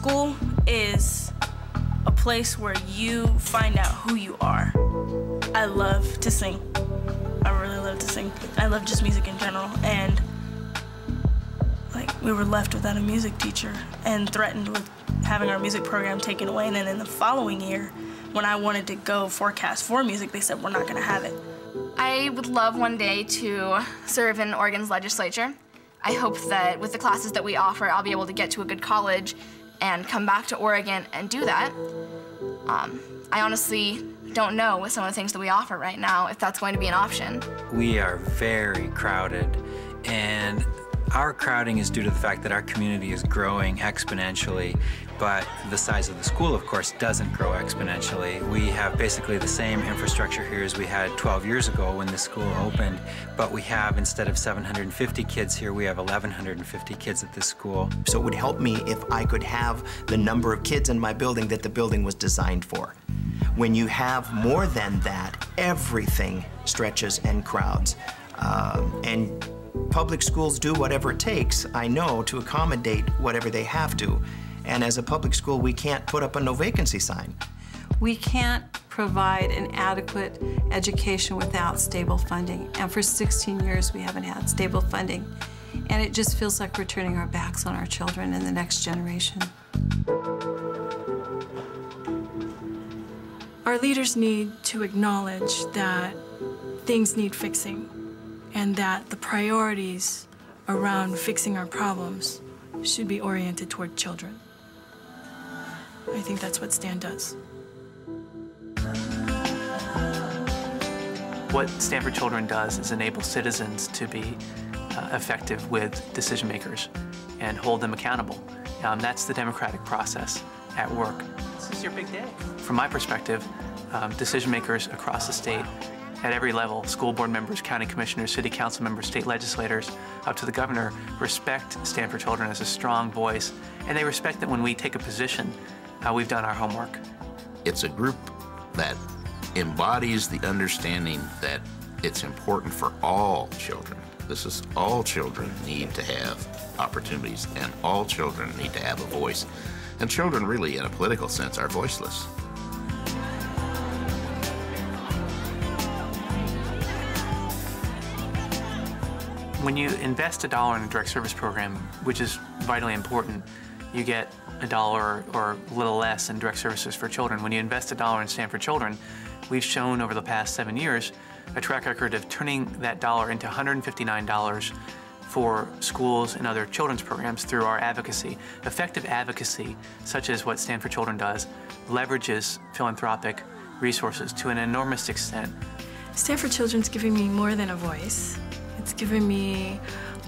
School is a place where you find out who you are. I love to sing. I really love to sing. I love just music in general, and like we were left without a music teacher and threatened with having our music program taken away, and then in the following year, when I wanted to go forecast for music, they said, we're not gonna have it. I would love one day to serve in Oregon's legislature. I hope that with the classes that we offer, I'll be able to get to a good college and come back to Oregon and do that. I honestly don't know with some of the things that we offer right now if that's going to be an option. We are very crowded, and our crowding is due to the fact that our community is growing exponentially, but the size of the school, of course, doesn't grow exponentially. We have basically the same infrastructure here as we had 12 years ago when the school opened, but we have, instead of 750 kids here, we have 1,150 kids at this school. So it would help me if I could have the number of kids in my building that the building was designed for. When you have more than that, everything stretches and crowds. And public schools do whatever it takes, I know, to accommodate whatever they have to. And as a public school, we can't put up a no vacancy sign. We can't provide an adequate education without stable funding. And for 16 years, we haven't had stable funding. And it just feels like we're turning our backs on our children and the next generation. Our leaders need to acknowledge that things need fixing, and that the priorities around fixing our problems should be oriented toward children. I think that's what STAN does. What Stand for Children does is enable citizens to be effective with decision makers and hold them accountable. That's the democratic process at work. This is your big day. From my perspective, decision makers across the state at every level, school board members, county commissioners, city council members, state legislators, up to the governor, respect Stand for Children as a strong voice, and they respect that when we take a position, we've done our homework. It's a group that embodies the understanding that it's important for all children. This is all children need to have opportunities, and all children need to have a voice. And children really, in a political sense, are voiceless. When you invest $1 in a direct service program, which is vitally important, you get $1 or a little less in direct services for children. When you invest $1 in Stand for Children, we've shown over the past 7 years a track record of turning that dollar into $159 for schools and other children's programs through our advocacy. Effective advocacy, such as what Stand for Children does, leverages philanthropic resources to an enormous extent. Stand for Children's giving me more than a voice. It's given me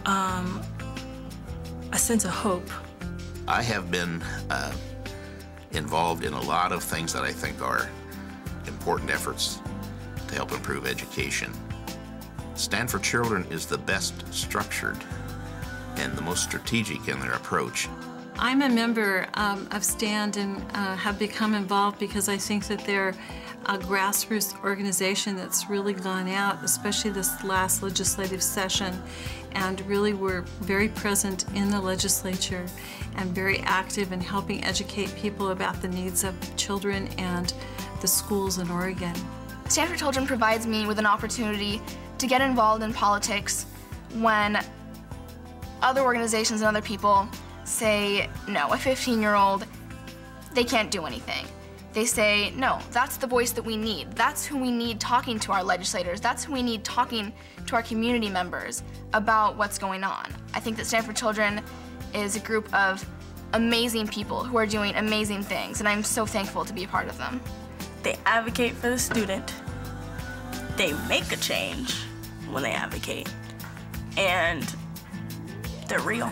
a sense of hope. I have been involved in a lot of things that I think are important efforts to help improve education. Stand for Children is the best structured and the most strategic in their approach. I'm a member of STAND and have become involved because I think that they're a grassroots organization that's really gone out, especially this last legislative session, and really were very present in the legislature and very active in helping educate people about the needs of children and the schools in Oregon. Stand for Children provides me with an opportunity to get involved in politics when other organizations and other people say, no, a 15-year-old, they can't do anything. They say, no, that's the voice that we need. That's who we need talking to our legislators. That's who we need talking to our community members about what's going on. I think that Stand for Children is a group of amazing people who are doing amazing things, and I'm so thankful to be a part of them. They advocate for the student. They make a change when they advocate. And they're real.